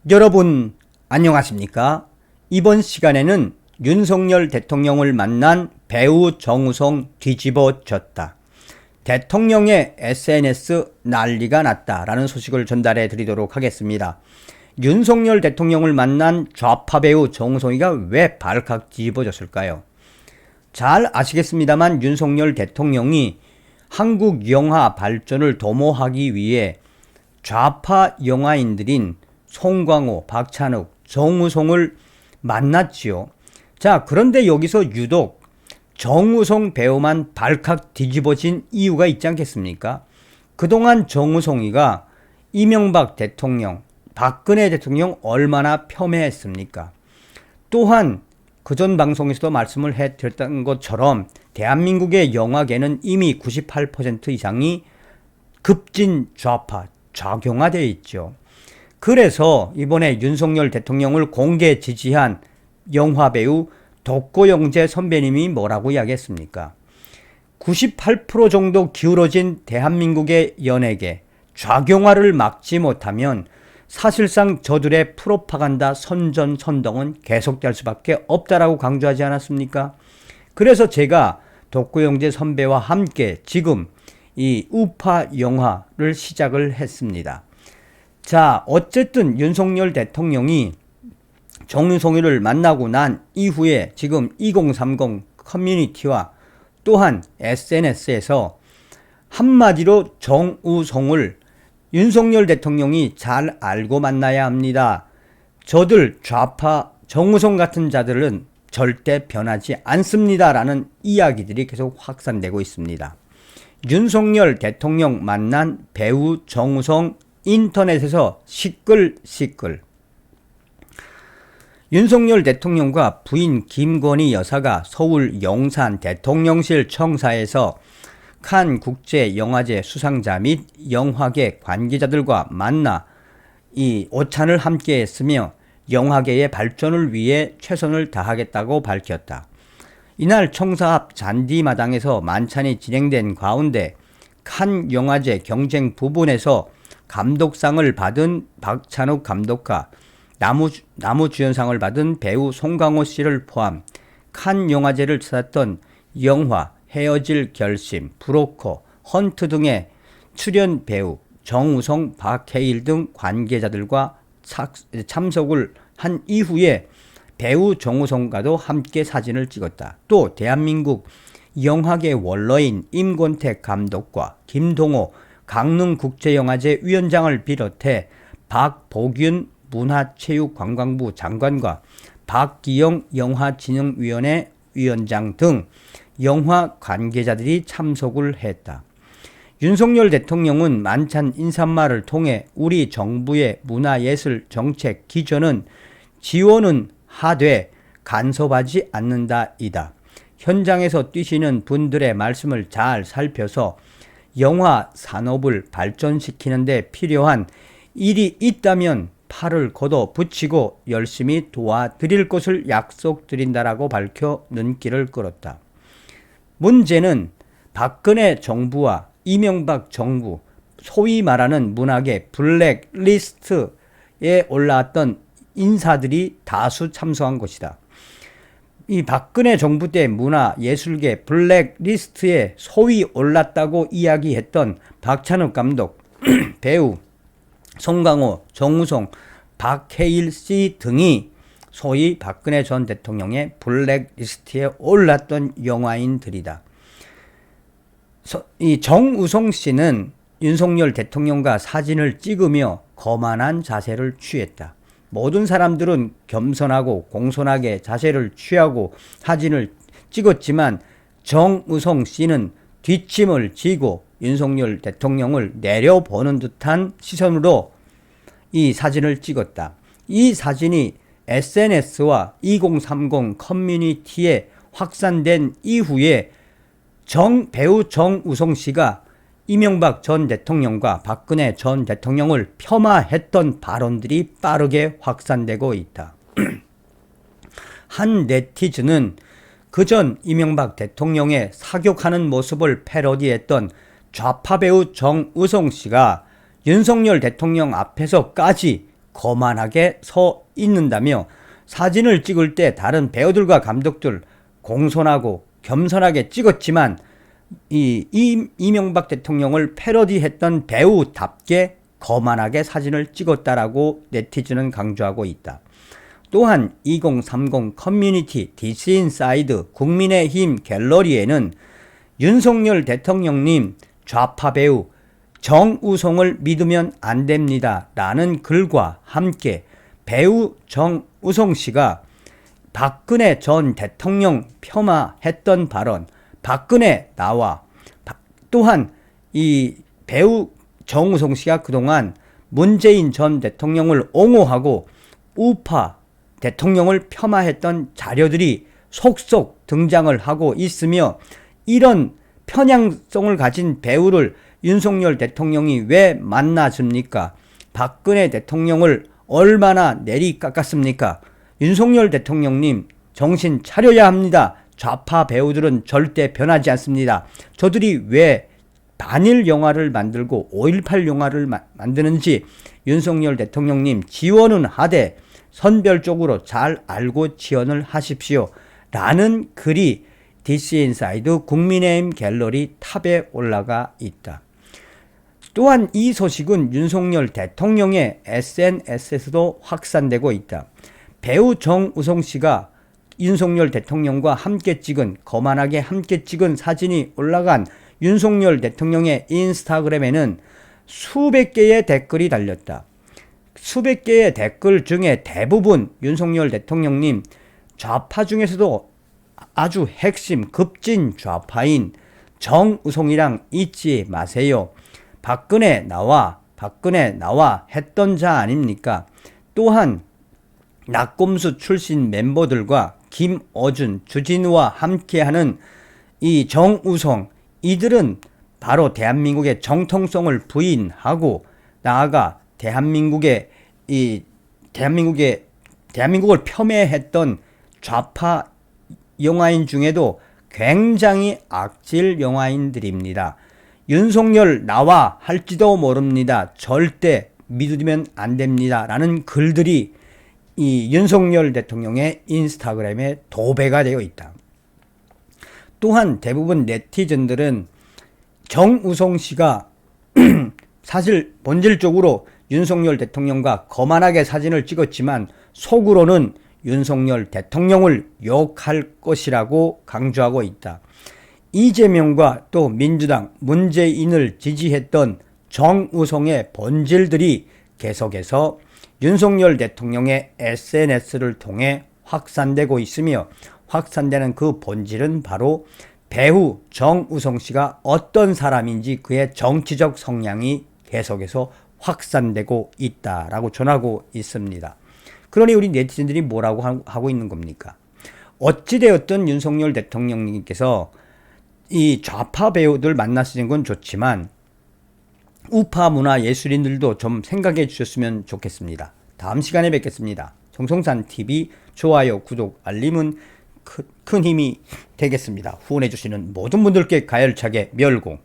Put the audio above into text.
여러분 안녕하십니까? 이번 시간에는 윤석열 대통령을 만난 배우 정우성 뒤집어졌다. 대통령의 SNS 난리가 났다라는 소식을 전달해 드리도록 하겠습니다. 윤석열 대통령을 만난 좌파 배우 정우성이가 왜 발칵 뒤집어졌을까요? 잘 아시겠습니다만 윤석열 대통령이 한국 영화 발전을 도모하기 위해 좌파 영화인들인 송강호, 박찬욱, 정우성을 만났지요. 자, 그런데 여기서 유독 정우성 배우만 발칵 뒤집어진 이유가 있지 않겠습니까? 그동안 정우성이가 이명박 대통령, 박근혜 대통령 얼마나 폄훼했습니까? 또한 그전 방송에서도 말씀을 해드렸던 것처럼 대한민국의 영화계는 이미 98% 이상이 급진 좌파, 좌경화되어 있죠. 그래서 이번에 윤석열 대통령을 공개 지지한 영화배우 독고영재 선배님이 뭐라고 이야기했습니까? 98% 정도 기울어진 대한민국의 연예계, 좌경화를 막지 못하면 사실상 저들의 프로파간다 선전선동은 계속될 수밖에 없다라고 강조하지 않았습니까? 그래서 제가 독고영재 선배와 함께 지금 이 우파 영화를 시작을 했습니다. 자, 어쨌든 윤석열 대통령이 정우성이를 만나고 난 이후에 지금 2030 커뮤니티와 또한 SNS에서 한마디로 정우성을 윤석열 대통령이 잘 알고 만나야 합니다. 저들 좌파 정우성 같은 자들은 절대 변하지 않습니다라는 이야기들이 계속 확산되고 있습니다. 윤석열 대통령 만난 배우 정우성 인터넷에서 시끌시끌. 윤석열 대통령과 부인 김건희 여사가 서울 용산 대통령실 청사에서 칸 국제영화제 수상자 및 영화계 관계자들과 만나 이 오찬을 함께 했으며 영화계의 발전을 위해 최선을 다하겠다고 밝혔다. 이날 청사 앞 잔디마당에서 만찬이 진행된 가운데 칸 영화제 경쟁 부분에서 감독상을 받은 박찬욱 감독과 나무주연상을 받은 배우 송강호 씨를 포함 칸 영화제를 찾았던 영화, 헤어질 결심, 브로커, 헌트 등의 출연 배우 정우성, 박해일 등 관계자들과 참석을 한 이후에 배우 정우성과도 함께 사진을 찍었다. 또 대한민국 영화계 원로인 임권택 감독과 김동호 강릉국제영화제 위원장을 비롯해 박복윤 문화체육관광부 장관과 박기영 영화진흥위원회 위원장 등 영화 관계자들이 참석을 했다. 윤석열 대통령은 만찬 인사말을 통해 우리 정부의 문화예술 정책 기조는 지원은 하되 간섭하지 않는다이다. 현장에서 뛰시는 분들의 말씀을 잘 살펴서 영화 산업을 발전시키는 데 필요한 일이 있다면 팔을 걷어 붙이고 열심히 도와드릴 것을 약속드린다라고 밝혀 눈길을 끌었다. 문제는 박근혜 정부와 이명박 정부, 소위 말하는 문학의 블랙리스트에 올라왔던 인사들이 다수 참석한 것이다. 이 박근혜 정부 때 문화예술계 블랙리스트에 소위 올랐다고 이야기했던 박찬욱 감독, 배우 송강호, 정우성, 박해일 씨 등이 소위 박근혜 전 대통령의 블랙리스트에 올랐던 영화인들이다. 이 정우성 씨는 윤석열 대통령과 사진을 찍으며 거만한 자세를 취했다. 모든 사람들은 겸손하고 공손하게 자세를 취하고 사진을 찍었지만 정우성 씨는 뒷짐을 지고 윤석열 대통령을 내려보는 듯한 시선으로 이 사진을 찍었다. 이 사진이 SNS와 2030 커뮤니티에 확산된 이후에 배우 정우성 씨가 이명박 전 대통령과 박근혜 전 대통령을 폄하했던 발언들이 빠르게 확산되고 있다. 한 네티즌은 그전 이명박 대통령의 사격하는 모습을 패러디했던 좌파 배우 정우성 씨가 윤석열 대통령 앞에서까지 거만하게 서 있는다며 사진을 찍을 때 다른 배우들과 감독들 공손하고 겸손하게 찍었지만 이명박 대통령을 패러디했던 배우답게 거만하게 사진을 찍었다라고 네티즌은 강조하고 있다. 또한 2030 커뮤니티 디스인사이드 국민의힘 갤러리에는 윤석열 대통령님 좌파 배우 정우성을 믿으면 안 됩니다 라는 글과 함께 배우 정우성 씨가 박근혜 전 대통령 폄하했던 발언, 박근혜 나와, 또한 이 배우 정우성 씨가 그동안 문재인 전 대통령을 옹호하고 우파 대통령을 폄하했던 자료들이 속속 등장을 하고 있으며, 이런 편향성을 가진 배우를 윤석열 대통령이 왜 만나줍니까? 박근혜 대통령을 얼마나 내리깎았습니까? 윤석열 대통령님 정신 차려야 합니다. 좌파 배우들은 절대 변하지 않습니다. 저들이 왜 반일 영화를 만들고 5.18 영화를 만드는지 윤석열 대통령님 지원은 하되 선별적으로 잘 알고 지원을 하십시오 라는 글이 디스인사이드 국민의힘 갤러리 탑에 올라가 있다. 또한 이 소식은 윤석열 대통령의 SNS에서도 확산되고 있다. 배우 정우성 씨가 윤석열 대통령과 함께 찍은, 거만하게 함께 찍은 사진이 올라간 윤석열 대통령의 인스타그램에는 수백 개의 댓글이 달렸다. 수백 개의 댓글 중에 대부분 윤석열 대통령님 좌파 중에서도 아주 핵심 급진 좌파인 정우성이랑 잊지 마세요. 박근혜 나와 했던 자 아닙니까? 또한 낙곰수 출신 멤버들과 김어준, 주진우와 함께하는 이 정우성, 이들은 바로 대한민국의 정통성을 부인하고 나아가 대한민국을 폄훼했던 좌파 영화인 중에도 굉장히 악질 영화인들입니다. 윤석열 나와 할지도 모릅니다. 절대 믿으면 안 됩니다 라는 글들이 이 윤석열 대통령의 인스타그램에 도배가 되어 있다. 또한 대부분 네티즌들은 정우성 씨가 사실 본질적으로 윤석열 대통령과 거만하게 사진을 찍었지만 속으로는 윤석열 대통령을 욕할 것이라고 강조하고 있다. 이재명과 또 민주당, 문재인을 지지했던 정우성의 본질들이 계속해서 윤석열 대통령의 SNS를 통해 확산되고 있으며, 확산되는 그 본질은 바로 배우 정우성 씨가 어떤 사람인지 그의 정치적 성향이 계속해서 확산되고 있다라고 전하고 있습니다. 그러니 우리 네티즌들이 뭐라고 하고 있는 겁니까? 어찌되었든 윤석열 대통령님께서 이 좌파 배우들 만나시는 건 좋지만 우파 문화 예술인들도 좀 생각해 주셨으면 좋겠습니다. 다음 시간에 뵙겠습니다. 정성산TV 좋아요, 구독, 알림은 큰 힘이 되겠습니다. 후원해 주시는 모든 분들께 가열차게 멸공.